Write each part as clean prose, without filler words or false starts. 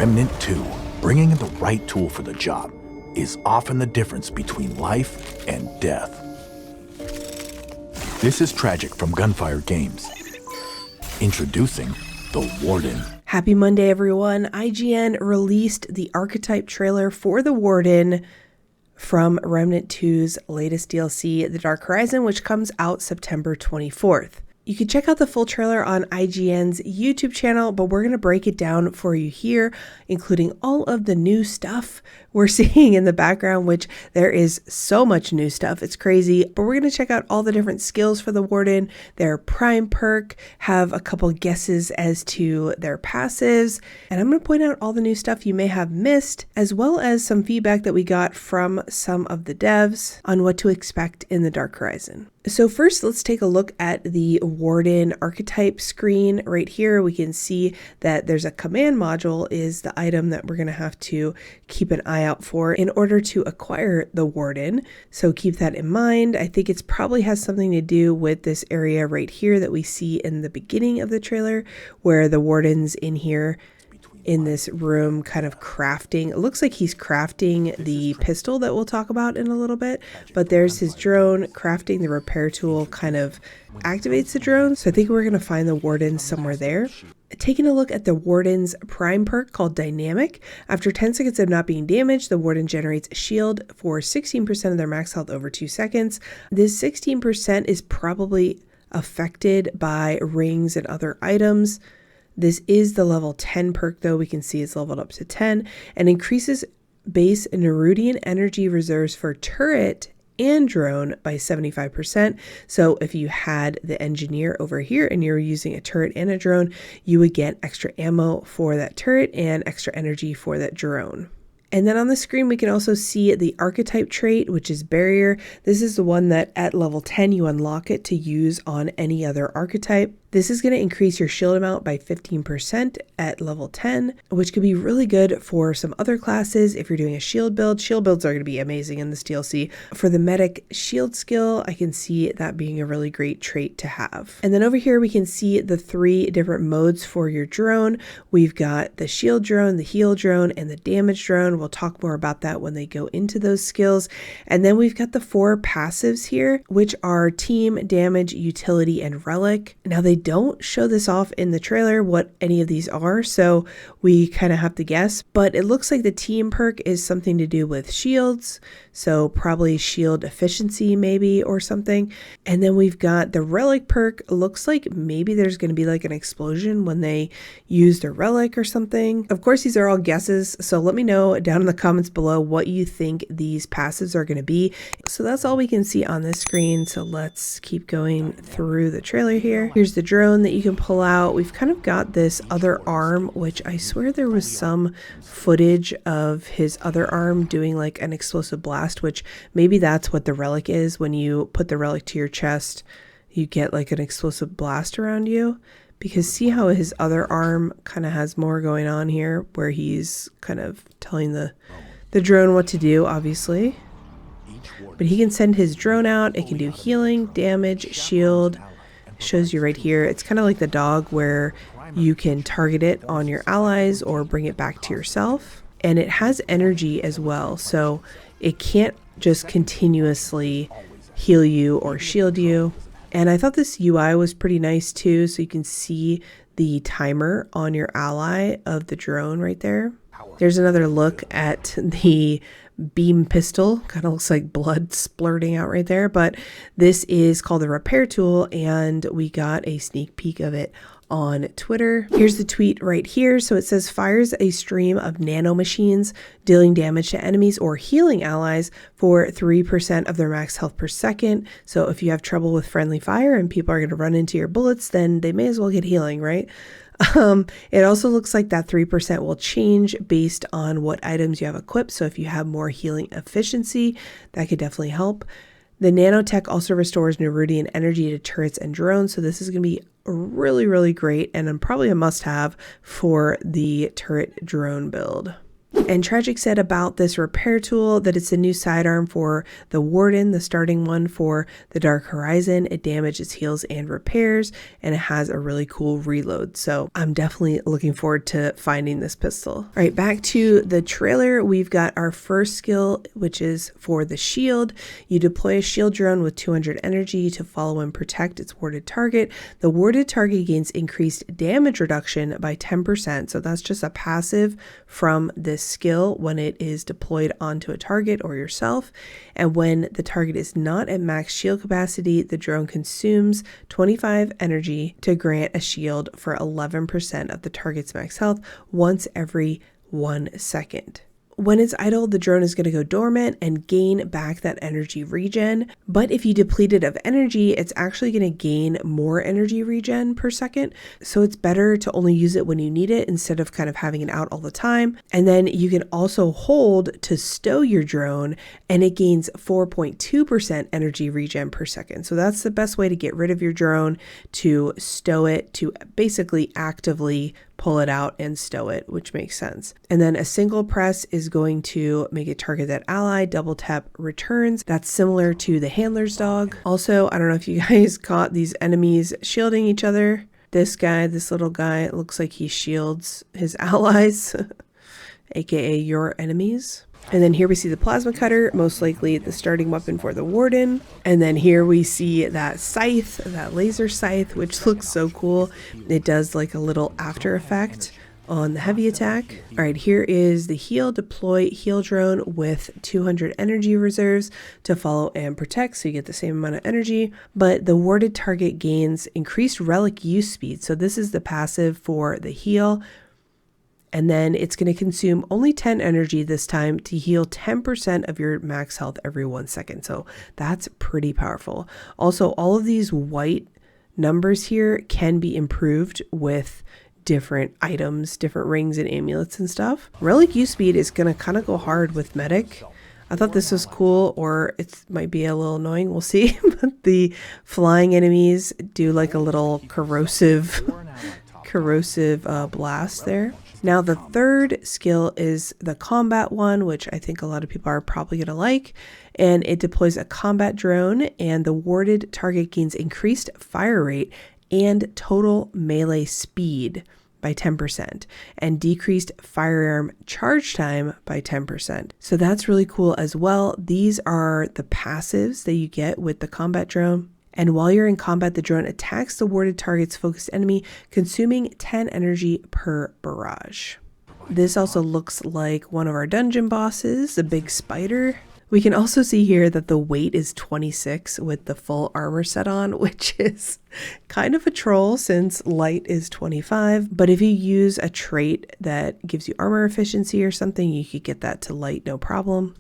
Remnant 2, bringing the right tool for the job is often the difference between life and death. This is Tragic from Gunfire Games. Introducing the Warden. Happy Monday, everyone. IGN released the Archetype trailer for the Warden from Remnant 2's latest DLC, The Dark Horizon, which comes out September 24th. You can check out the full trailer on IGN's YouTube channel, but we're going to break it down for you here, including all of the new stuff we're seeing in the background, which there is so much new stuff. It's crazy, but we're going to check out all the different skills for the Warden, their prime perk, have a couple guesses as to their passives, and I'm going to point out all the new stuff you may have missed, as well as some feedback that we got from some of the devs on what to expect in the Dark Horizon. So first, let's take a look at the Warden Archetype screen right here. We can see that there's a command module is the item that we're going to have to keep an eye out for in order to acquire the Warden. So keep that in mind. I think it probably has something to do with this area right here that we see in the beginning of the trailer, where the Warden's in here in this room kind of crafting. It looks like he's crafting the pistol that we'll talk about in a little bit, but there's his drone crafting. The repair tool kind of activates the drone. So I think we're going to find the Warden somewhere there. Taking a look at the Warden's prime perk called Dynamic. After 10 seconds of not being damaged, the Warden generates a shield for 16% of their max health over 2 seconds. This 16% is probably affected by rings and other items. This is the level 10 perk, though. We can see it's leveled up to 10 and increases base Nerudian energy reserves for turret and drone by 75%. So if you had the engineer over here and you're using a turret and a drone, you would get extra ammo for that turret and extra energy for that drone. And then on the screen, we can also see the archetype trait, which is Barrier. This is the one that at level 10, you unlock it to use on any other archetype. This is going to increase your shield amount by 15% at level 10, which could be really good for some other classes. If you're doing a shield build, shield builds are going to be amazing in this DLC. For the medic shield skill, I can see that being a really great trait to have. And then over here, we can see the 3 different modes for your drone. We've got the shield drone, the heal drone, and the damage drone. We'll talk more about that when they go into those skills. And then we've got the 4 passives here, which are team, damage, utility, and relic. Now they don't show this off in the trailer what any of these are, so we kind of have to guess, but it looks like the team perk is something to do with shields, so probably shield efficiency maybe or something. And then we've got the relic perk. Looks like maybe there's going to be like an explosion when they use the relic or something. Of course, these are all guesses, so let me know down in the comments below what you think these passives are going to be. So that's all we can see on this screen, so let's keep going through the trailer here. Here's the drone that you can pull out. We've kind of got this other arm, which I swear there was some footage of his other arm doing like an explosive blast, which maybe that's what the relic is. When you put the relic to your chest, you get like an explosive blast around you. Because see how his other arm kind of has more going on here, where he's kind of telling the drone what to do, obviously. But he can send his drone out. It can do healing, damage, shield. Shows you right here. It's kind of like the dog where you can target it on your allies or bring it back to yourself. And it has energy as well, so it can't just continuously heal you or shield you. And I thought this UI was pretty nice too, so you can see the timer on your ally of the drone right there. There's another look at the beam pistol. Kind of looks like blood splurting out right there, but this is called the repair tool, and we got a sneak peek of it on Twitter. Here's the tweet right here. So it says, fires a stream of nanomachines, dealing damage to enemies or healing allies for 3% of their max health per second. So if you have trouble with friendly fire and people are going to run into your bullets, then they may as well get healing, right? It also looks like that 3% will change based on what items you have equipped. So if you have more healing efficiency, that could definitely help. The nanotech also restores Nerudian energy to turrets and drones. So this is going to be really, really great and probably a must-have for the turret drone build. And Tragic said about this repair tool that it's a new sidearm for the Warden, the starting one for the Dark Horizon. It damages, heals, and repairs, and it has a really cool reload. So I'm definitely looking forward to finding this pistol. All right, back to the trailer. We've got our first skill, which is for the shield. You deploy a shield drone with 200 energy to follow and protect its warded target. The warded target gains increased damage reduction by 10%. So that's just a passive from this skill when it is deployed onto a target or yourself. And when the target is not at max shield capacity, the drone consumes 25 energy to grant a shield for 11% of the target's max health once every 1 second. When it's idle, the drone is going to go dormant and gain back that energy regen. But if you deplete it of energy, it's actually going to gain more energy regen per second. So it's better to only use it when you need it instead of kind of having it out all the time. And then you can also hold to stow your drone, and it gains 4.2% energy regen per second. So that's the best way to get rid of your drone, to stow it, to basically actively pull it out and stow it, which makes sense. And then a single press is going to make it target that ally. Double tap returns. That's similar to the handler's dog. Also, I don't know if you guys caught these enemies shielding each other. This guy, this little guy, it looks like he shields his allies, aka your enemies. And then here we see the plasma cutter, most likely the starting weapon for the Warden. And then here we see that scythe, that laser scythe, which looks so cool. It does like a little after effect on the heavy attack. All right, here is the heal. Deploy heal drone with 200 energy reserves to follow and protect, so you get the same amount of energy, but the warded target gains increased relic use speed. So this is the passive for the heal. And then it's going to consume only 10 energy this time to heal 10% of your max health every 1 second. So that's pretty powerful. Also, all of these white numbers here can be improved with different items, different rings and amulets and stuff. Relic use speed is going to kind of go hard with medic. I thought this was cool, or it might be a little annoying. We'll see. But the flying enemies do like a little corrosive blast there. Now the third skill is the combat one, which I think a lot of people are probably going to like, and it deploys a combat drone, and the warded target gains increased fire rate and total melee speed by 10% and decreased firearm charge time by 10%. So that's really cool as well. These are the passives that you get with the combat drone. And while you're in combat, the drone attacks the warded target's focused enemy, consuming 10 energy per barrage. This also looks like one of our dungeon bosses, the big spider. We can also see here that the weight is 26 with the full armor set on, which is kind of a troll since light is 25. But if you use a trait that gives you armor efficiency or something, you could get that to light, no problem.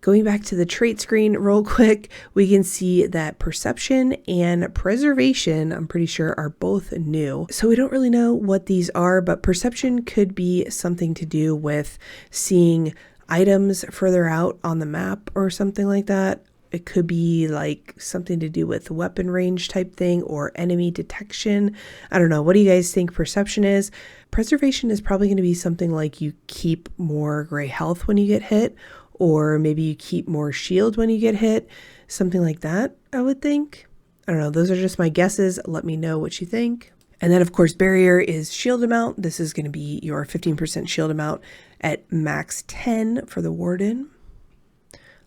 Going back to the trait screen real quick, we can see that perception and preservation, I'm pretty sure, are both new. So we don't really know what these are, but perception could be something to do with seeing items further out on the map or something like that. It could be like something to do with weapon range type thing or enemy detection. I don't know. What do you guys think perception is? Preservation is probably going to be something like you keep more gray health when you get hit, or maybe you keep more shield when you get hit, something like that, I would think. I don't know. Those are just my guesses. Let me know what you think. And then, of course, barrier is shield amount. This is going to be your 15% shield amount at max 10 for the Warden.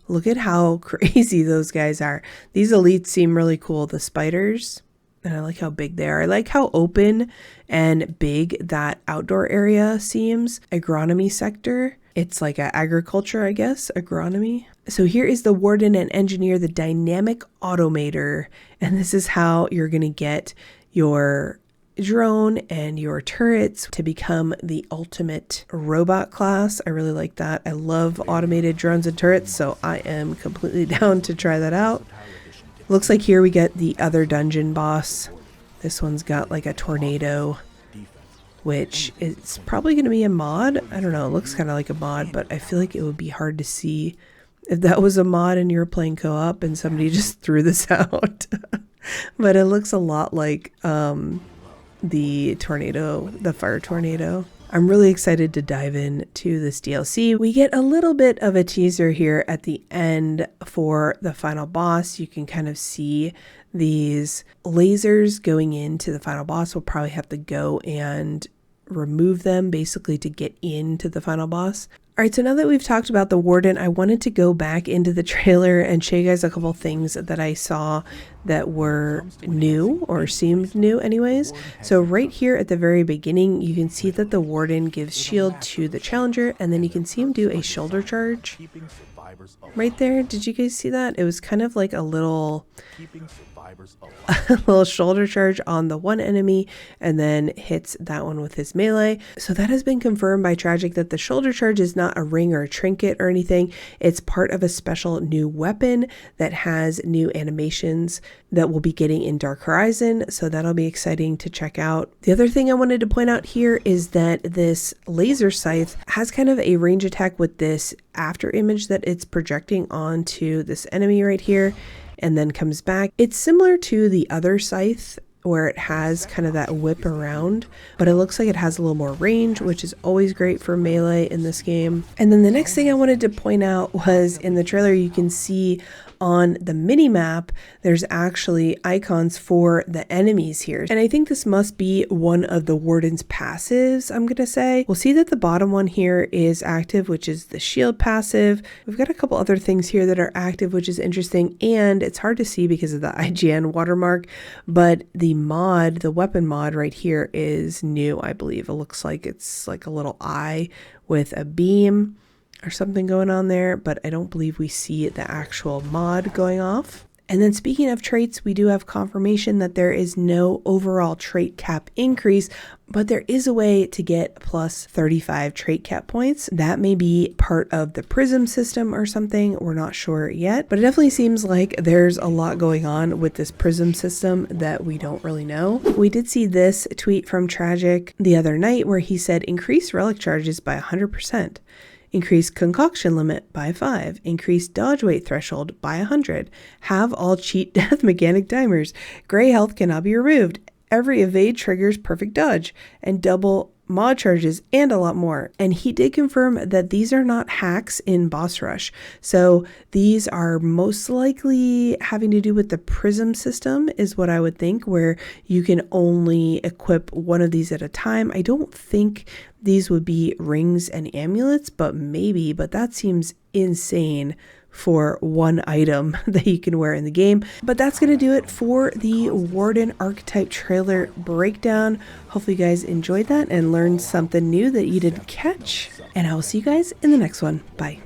Look at how crazy those guys are. These elites seem really cool. The spiders, and I like how big they are. I like how open and big that outdoor area seems. Agronomy sector. It's like a agriculture, I guess, agronomy. So here is the Warden and Engineer, the dynamic automator. And this is how you're going to get your drone and your turrets to become the ultimate robot class. I really like that. I love automated drones and turrets, so I am completely down to try that out. Looks like here we get the other dungeon boss. This one's got like a tornado, which is probably going to be a mod. I don't know. It looks kind of like a mod, but I feel like it would be hard to see if that was a mod and you were playing co-op and somebody just threw this out. But it looks a lot like the tornado, the fire tornado. I'm really excited to dive into this DLC. We get a little bit of a teaser here at the end for the final boss. You can kind of see these lasers going into the final boss. We'll probably have to go and remove them basically to get into the final boss. All right, so now that we've talked about the Warden, I wanted to go back into the trailer and show you guys a couple things that I saw that were new or seemed new anyways. So right here at the very beginning, you can see that the Warden gives shield to the challenger, and then you can see him do a shoulder charge right there. Did you guys see that? It was kind of like a little shoulder charge on the one enemy and then hits that one with his melee. So that has been confirmed by Tragic that the shoulder charge is not a ring or a trinket or anything. It's part of a special new weapon that has new animations that we'll be getting in Dark Horizon. So that'll be exciting to check out. The other thing I wanted to point out here is that this laser scythe has kind of a range attack with this after image that it's projecting onto this enemy right here, and then comes back. It's similar to the other scythe where it has kind of that whip around, but it looks like it has a little more range, which is always great for melee in this game. And then the next thing I wanted to point out was in the trailer, you can see on the mini map, there's actually icons for the enemies here. And I think this must be one of the Warden's passives, I'm gonna say. We'll see that the bottom one here is active, which is the shield passive. We've got a couple other things here that are active, which is interesting. And it's hard to see because of the IGN watermark, but the mod, the weapon mod right here is new, I believe. It looks like it's like a little eye with a beam or something going on there, but I don't believe we see the actual mod going off. And then speaking of traits, we do have confirmation that there is no overall trait cap increase, but there is a way to get plus 35 trait cap points. That may be part of the prism system or something. We're not sure yet, but it definitely seems like there's a lot going on with this prism system that we don't really know. We did see this tweet from Tragic the other night where he said increase relic charges by 100%. Increase concoction limit by 5, increase dodge weight threshold by 100, have all cheat death mechanic timers, gray health cannot be removed, every evade triggers perfect dodge, and double mod charges, and a lot more. And he did confirm that these are not hacks in Boss Rush. So these are most likely having to do with the prism system is what I would think, where you can only equip one of these at a time. I don't think these would be rings and amulets, but maybe, but that seems insane for one item that you can wear in the game. But that's going to do it for the Warden Archetype trailer breakdown. Hopefully you guys enjoyed that and learned something new that you didn't catch. And I will see you guys in the next one. Bye.